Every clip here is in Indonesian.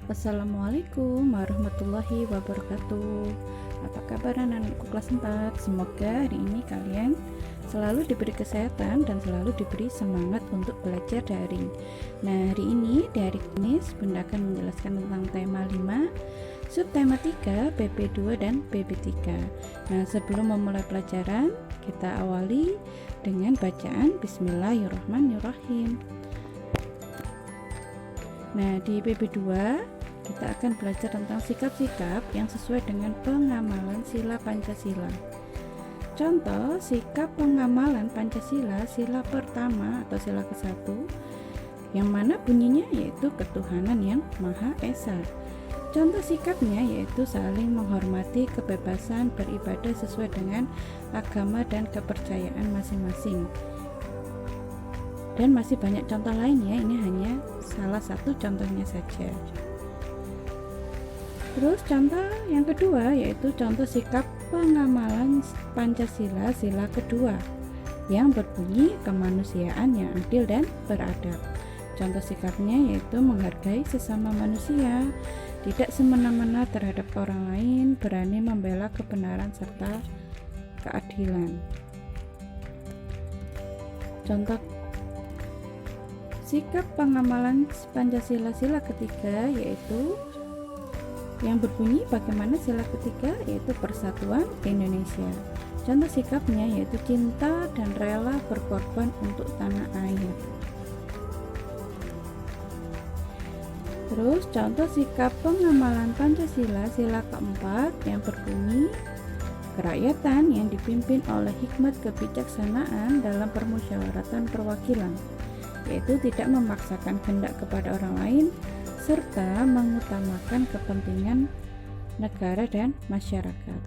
Assalamualaikum warahmatullahi wabarakatuh. Apa kabar anak-anakku kelas 4? Semoga hari ini kalian selalu diberi kesehatan dan selalu diberi semangat untuk belajar daring. Nah, hari ini di hari Kamis Bunda akan menjelaskan tentang tema 5, subtema 3, PP2 dan PP3. Nah, sebelum memulai pelajaran, kita awali dengan bacaan Bismillahirrahmanirrahim. Nah, di PP2 kita akan belajar tentang sikap-sikap yang sesuai dengan pengamalan sila Pancasila. Contoh sikap pengamalan Pancasila sila pertama atau sila ke-1 yang mana bunyinya yaitu ketuhanan yang Maha Esa. Contoh sikapnya yaitu saling menghormati kebebasan beribadah sesuai dengan agama dan kepercayaan masing-masing. Dan masih banyak contoh lainnya, ini hanya salah satu contohnya saja. Terus contoh yang kedua yaitu contoh sikap pengamalan Pancasila sila kedua yang berbunyi kemanusiaan yang adil dan beradab. Contoh sikapnya yaitu menghargai sesama manusia, tidak semena-mena terhadap orang lain, berani membela kebenaran serta keadilan. Contoh sikap pengamalan Pancasila sila ketiga yaitu yang berbunyi bagaimana sila ketiga yaitu persatuan Indonesia. Contoh sikapnya yaitu cinta dan rela berkorban untuk tanah air. Terus contoh sikap pengamalan Pancasila sila keempat yang berbunyi kerakyatan yang dipimpin oleh hikmat kebijaksanaan dalam permusyawaratan perwakilan, yaitu tidak memaksakan kehendak kepada orang lain serta mengutamakan kepentingan negara dan masyarakat.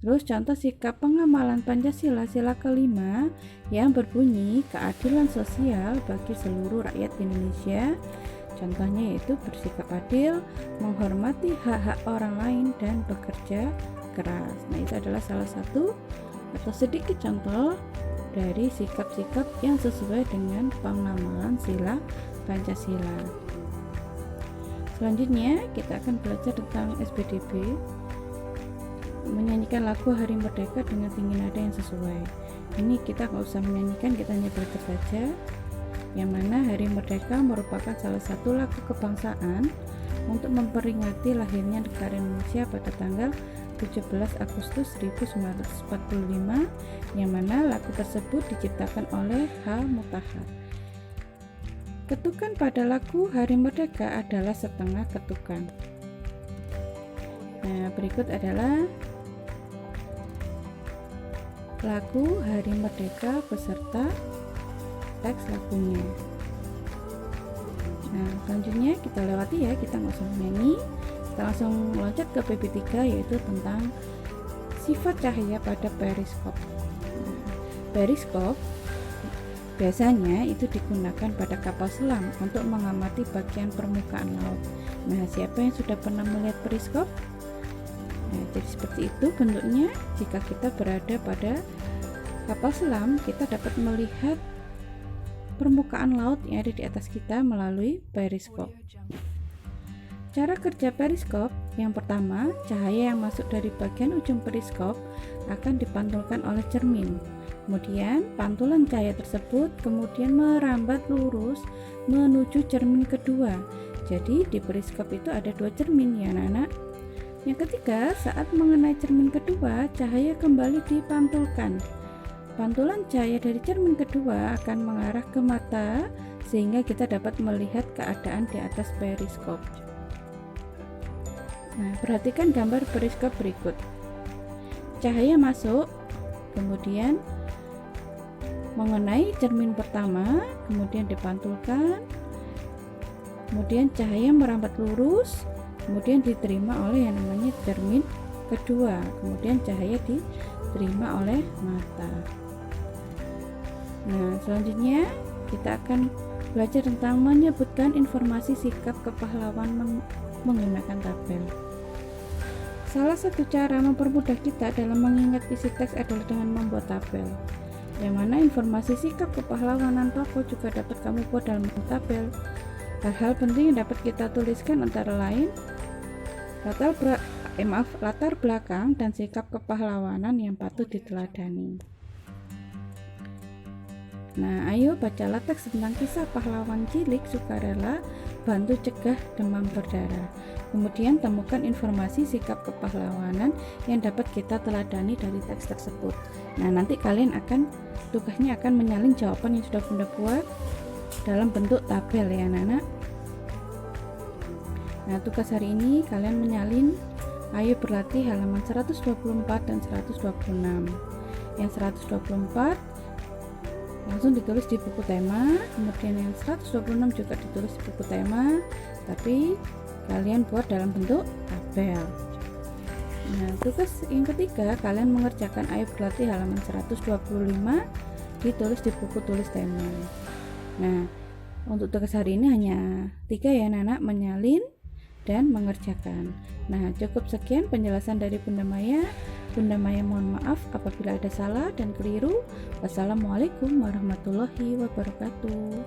Terus contoh sikap pengamalan Pancasila sila kelima yang berbunyi keadilan sosial bagi seluruh rakyat Indonesia. Contohnya yaitu bersikap adil, menghormati hak-hak orang lain dan bekerja keras. Nah, itu adalah salah satu atau sedikit contoh dari sikap-sikap yang sesuai dengan pengamalan sila Pancasila. Selanjutnya kita akan belajar tentang SPDB, menyanyikan lagu Hari Merdeka dengan tinggi nada yang sesuai. Ini kita nggak usah menyanyikan, kita hanya belajar saja. Yang mana Hari Merdeka merupakan salah satu lagu kebangsaan untuk memperingati lahirnya negara Indonesia pada tanggal 17 Agustus 1945, yang mana lagu tersebut diciptakan oleh H. Mutahar. Ketukan pada lagu Hari Merdeka adalah setengah ketukan. Nah, berikut adalah lagu Hari Merdeka beserta teks lagunya. Nah, selanjutnya kita lewati ya, kita nggak usah menyanyi. Kita langsung loncat ke PP3 yaitu tentang sifat cahaya pada periskop. Periskop biasanya itu digunakan pada kapal selam untuk mengamati bagian permukaan laut. Nah, siapa yang sudah pernah melihat periskop? Nah, jadi seperti itu bentuknya. Jika kita berada pada kapal selam, kita dapat melihat permukaan laut yang ada di atas kita melalui periskop. Cara kerja periskop, yang pertama, cahaya yang masuk dari bagian ujung periskop akan dipantulkan oleh cermin. Kemudian pantulan cahaya tersebut kemudian merambat lurus menuju cermin kedua. Jadi di periskop itu ada dua cermin ya anak-anak. Yang ketiga, saat mengenai cermin kedua, cahaya kembali dipantulkan. Pantulan cahaya dari cermin kedua akan mengarah ke mata sehingga kita dapat melihat keadaan di atas periskop. Nah, perhatikan gambar periskop berikut. Cahaya masuk, kemudian mengenai cermin pertama, kemudian dipantulkan, kemudian cahaya merambat lurus, kemudian diterima oleh yang namanya cermin kedua, kemudian cahaya diterima oleh mata. Nah, selanjutnya kita akan belajar tentang menyebutkan informasi sikap kepahlawan menggunakan tabel. Salah satu cara mempermudah kita dalam mengingat isi teks adalah dengan membuat tabel. yang mana informasi sikap kepahlawanan tokoh juga dapat kamu buat dalam tabel. Hal-hal penting yang dapat kita tuliskan antara lain latar belakang dan sikap kepahlawanan yang patut diteladani. Nah, ayo bacalah teks tentang kisah pahlawan cilik sukarela bantu cegah demam berdarah. Kemudian temukan informasi sikap kepahlawanan yang dapat kita teladani dari teks tersebut. Nah, nanti kalian tugasnya akan menyalin jawaban yang sudah Bunda buat dalam bentuk tabel ya anak-anak. Nah, tugas hari ini kalian menyalin, ayo berlatih halaman 124 dan 126. Yang 124 langsung ditulis di buku tema, kemudian yang 126 juga ditulis di buku tema, tapi kalian buat dalam bentuk tabel. Nah, tugas yang ketiga kalian mengerjakan ayo berlatih halaman 125 ditulis di buku tulis tema. Nah, untuk tugas hari ini hanya 3 ya anak-anak, menyalin dan mengerjakan. Nah, cukup sekian penjelasan dari Bunda Maya. Bunda Maya mohon maaf apabila ada salah dan keliru. Wassalamualaikum warahmatullahi wabarakatuh.